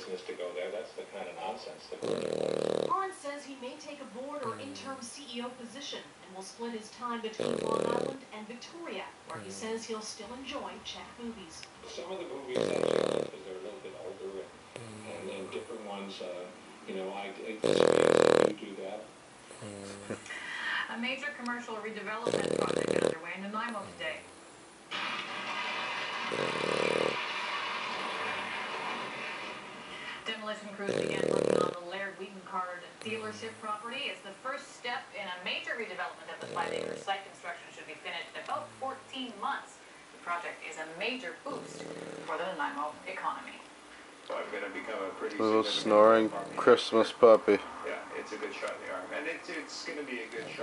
business to go there. That's the kind of nonsense that goes on. Lawrence says he may take a board or interim CEO position and will split his time between Long Island and Victoria, where he says he'll still enjoy Czech movies. Some of the movies actually are, because they're a little bit older, and different ones, you know, I do that. A major commercial redevelopment project is underway in Nanaimo today. Demolition crews began working on the Laird Wheaton Card dealership property. It's the first step in a major redevelopment of the 5-acre site. Construction should be finished in about 14 months. The project is a major boost for the Nanaimo economy. So I'm going to become a pretty little snoring Christmas puppy. Yeah, it's a good shot in the arm, and it's going to be a good shot.